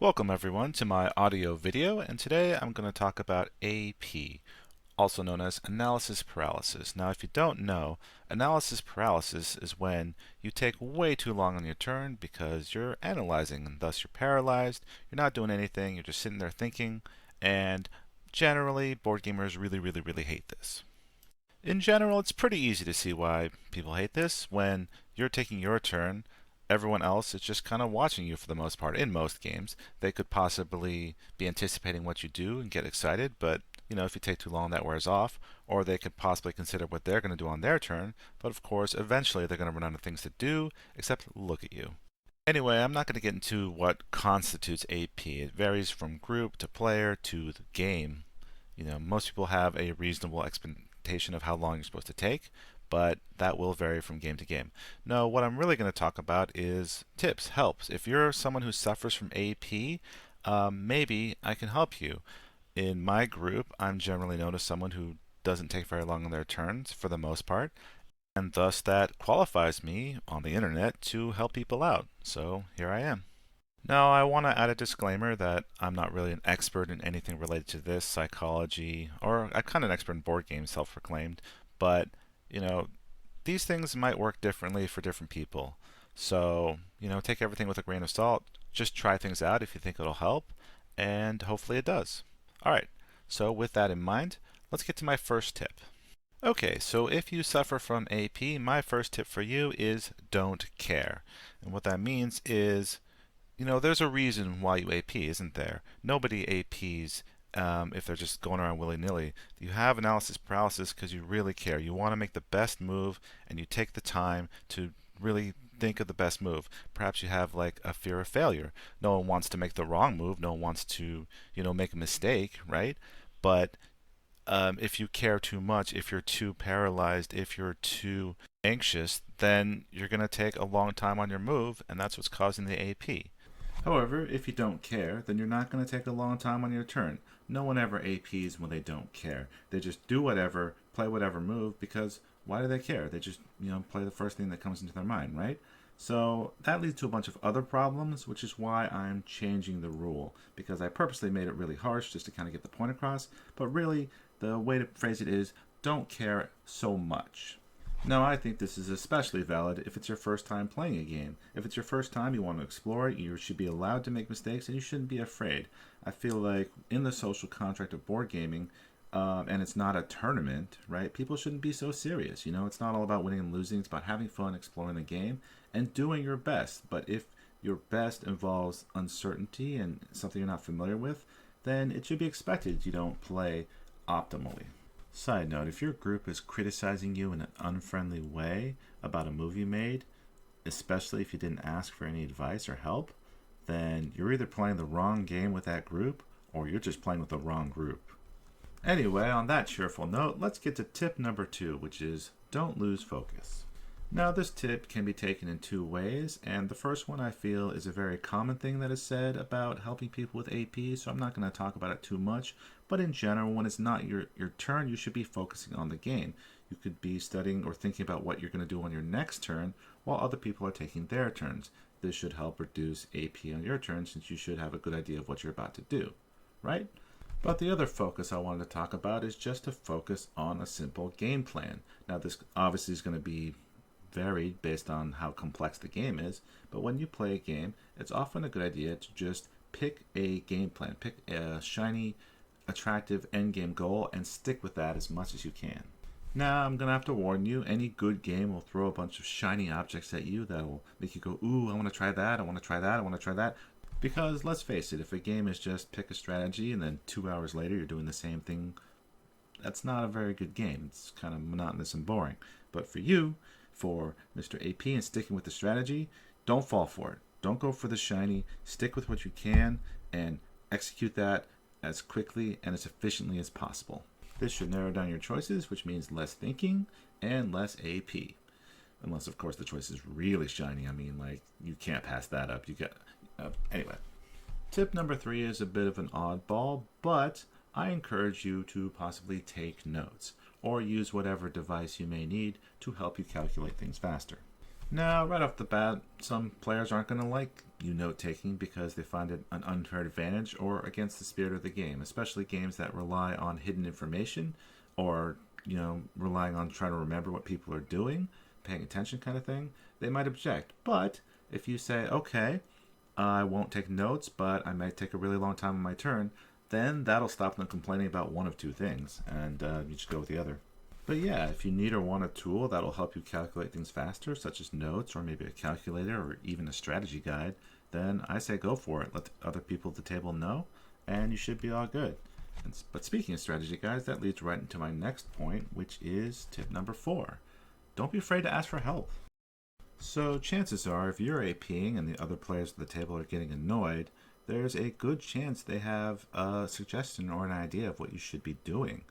Welcome everyone to my audio video, and today I'm going to talk about AP, also known as analysis paralysis. Now if you don't know, analysis paralysis is when you take way too long on your turn because you're analyzing and thus you're paralyzed, you're not doing anything, you're just sitting there thinking, and generally board gamers really hate this. In general, it's pretty easy to see why people hate this. When you're taking your turn, everyone else is just kind of watching you for the most part. In most games, they could possibly be anticipating what you do and get excited, but if you take too long, that wears off. Or they could possibly consider what they're going to do on their turn, but of course, eventually they're going to run out of things to do except look at you. Anyway, I'm not going to get into what constitutes AP. It varies from group to player to the game. Most people have a reasonable expectation of how long you're supposed to take, but that will vary from game to game. No, what I'm really going to talk about is tips, helps. If you're someone who suffers from AP, maybe I can help you. In my group, I'm generally known as someone who doesn't take very long on their turns for the most part, and thus that qualifies me on the internet to help people out. So here I am. Now, I want to add a disclaimer that I'm not really an expert in anything related to this, psychology, or I'm kind of an expert in board games, self proclaimed, but, you know, these things might work differently for different people. So, take everything with a grain of salt. Just try things out if you think it'll help, and hopefully it does. All right, so with that in mind, let's get to my first tip. Okay, so if you suffer from AP, my first tip for you is don't care. And what that means is there's a reason why you AP, isn't there? Nobody APs if they're just going around willy-nilly. You have analysis paralysis because you really care. You want to make the best move, and you take the time to really think of the best move. Perhaps you have like a fear of failure. No one wants to make the wrong move. No one wants to, make a mistake, right? But if you care too much, if you're too paralyzed, if you're too anxious, then you're going to take a long time on your move, and that's what's causing the AP. However, if you don't care, then you're not going to take a long time on your turn. No one ever APs when they don't care. They just do whatever, play whatever move, because why do they care? They just, play the first thing that comes into their mind, right? So that leads to a bunch of other problems, which is why I'm changing the rule, because I purposely made it really harsh just to kind of get the point across, but really, the way to phrase it is, don't care so much. Now, I think this is especially valid if it's your first time playing a game. If it's your first time, you want to explore it, you should be allowed to make mistakes, and you shouldn't be afraid. I feel like in the social contract of board gaming, and it's not a tournament, right? People shouldn't be so serious. It's not all about winning and losing. It's about having fun, exploring the game, and doing your best. But if your best involves uncertainty and something you're not familiar with, then it should be expected you don't play optimally. Side note, if your group is criticizing you in an unfriendly way about a move you made, especially if you didn't ask for any advice or help, then you're either playing the wrong game with that group or you're just playing with the wrong group. Anyway, on that cheerful note, let's get to tip number 2, which is don't lose focus. Now, this tip can be taken in two ways, and the first one I feel is a very common thing that is said about helping people with AP, so I'm not going to talk about it too much. But in general, when it's not your turn, you should be focusing on the game. You could be studying or thinking about what you're going to do on your next turn while other people are taking their turns. This should help reduce AP on your turn since you should have a good idea of what you're about to do, right? But the other focus I wanted to talk about is just to focus on a simple game plan. Now, this obviously is going to be varied based on how complex the game is, but when you play a game, it's often a good idea to just pick a game plan, pick a shiny, attractive end game goal, and stick with that as much as you can. Now, I'm going to have to warn you, any good game will throw a bunch of shiny objects at you that will make you go, ooh, I want to try that, I want to try that, I want to try that. Because let's face it, if a game is just pick a strategy and then 2 hours later you're doing the same thing, that's not a very good game. It's kind of monotonous and boring. But for you, for Mr. AP and sticking with the strategy, don't fall for it. Don't go for the shiny. Stick with what you can and execute that as quickly and as efficiently as possible. This should narrow down your choices, which means less thinking and less AP. Unless, of course, the choice is really shiny. I mean, like, you can't pass that up. Anyway. Tip number 3 is a bit of an oddball, but I encourage you to possibly take notes or use whatever device you may need to help you calculate things faster. Now, right off the bat, some players aren't going to like you note taking because they find it an unfair advantage or against the spirit of the game, especially games that rely on hidden information or, relying on trying to remember what people are doing, paying attention kind of thing. They might object. But if you say, okay, I won't take notes, but I might take a really long time on my turn, then that'll stop them complaining about one of two things, and you just go with the other. But yeah, if you need or want a tool that'll help you calculate things faster, such as notes or maybe a calculator or even a strategy guide, then I say go for it. Let the other people at the table know, and you should be all good. But speaking of strategy guides, that leads right into my next point, which is tip number 4. Don't be afraid to ask for help. So chances are, if you're APing and the other players at the table are getting annoyed, there's a good chance they have a suggestion or an idea of what you should be doing.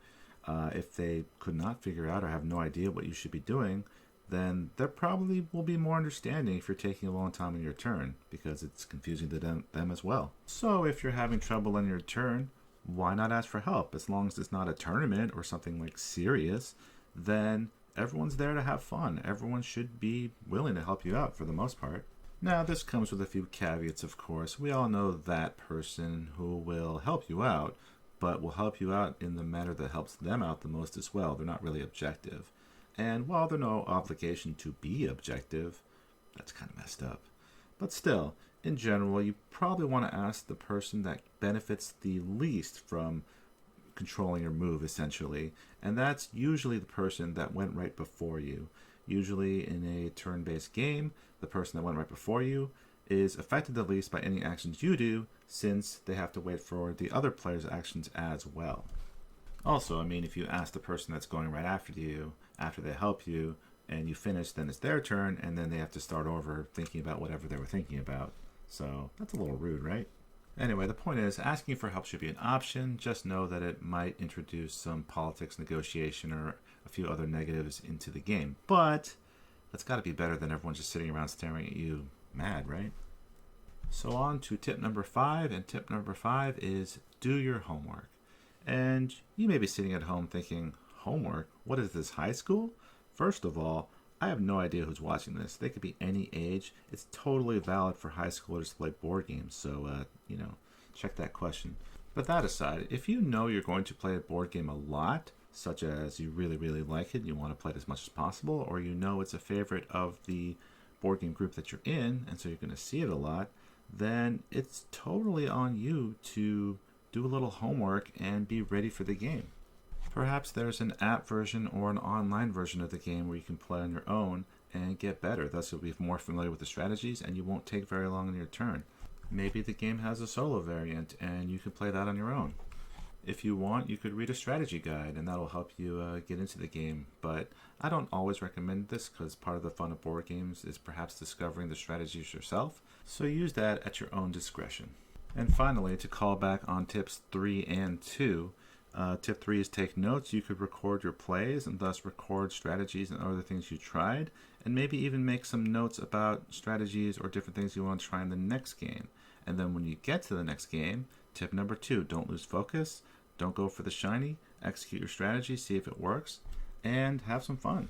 If they could not figure out or have no idea what you should be doing, then there probably will be more understanding if you're taking a long time on your turn, because it's confusing to them as well. So if you're having trouble on your turn, why not ask for help? As long as it's not a tournament or something like serious, then everyone's there to have fun. Everyone should be willing to help you out for the most part. Now, this comes with a few caveats, of course. We all know that person who will help you out, but will help you out in the manner that helps them out the most as well. They're not really objective. And while there's no obligation to be objective, that's kind of messed up. But still, in general, you probably want to ask the person that benefits the least from controlling your move, essentially. And that's usually the person that went right before you. Usually in a turn-based game, the person that went right before you is affected the least by any actions you do, since they have to wait for the other player's actions as well. Also, if you ask the person that's going right after you, after they help you, and you finish, then it's their turn, and then they have to start over thinking about whatever they were thinking about. So that's a little rude, right? Anyway, the point is, asking for help should be an option. Just know that it might introduce some politics, negotiation, or a few other negatives into the game. But that's got to be better than everyone just sitting around staring at you mad, right? So on to tip number 5, and tip number 5 is do your homework. And you may be sitting at home thinking, homework? What is this, high school? First of all, I have no idea who's watching this. They could be any age. It's totally valid for high schoolers to play board games, so, check that question. But that aside, if you know you're going to play a board game a lot, such as you really, really like it and you want to play it as much as possible, or you know it's a favorite of the board game group that you're in, and so you're going to see it a lot, then it's totally on you to do a little homework and be ready for the game. Perhaps there's an app version or an online version of the game where you can play on your own and get better. Thus, you'll be more familiar with the strategies and you won't take very long on your turn. Maybe the game has a solo variant and you can play that on your own. If you want, you could read a strategy guide and that'll help you get into the game. But I don't always recommend this because part of the fun of board games is perhaps discovering the strategies yourself. So use that at your own discretion. And finally, to call back on tips 3 and 2, tip 3 is take notes. You could record your plays and thus record strategies and other things you tried, and maybe even make some notes about strategies or different things you want to try in the next game. And then when you get to the next game, tip number 2, don't lose focus, don't go for the shiny, execute your strategy, see if it works, and have some fun.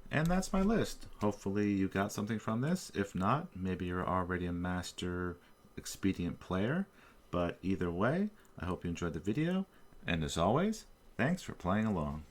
And that's my list. Hopefully you got something from this. If not, maybe you're already a master expedient player. But either way, I hope you enjoyed the video. And as always, thanks for playing along.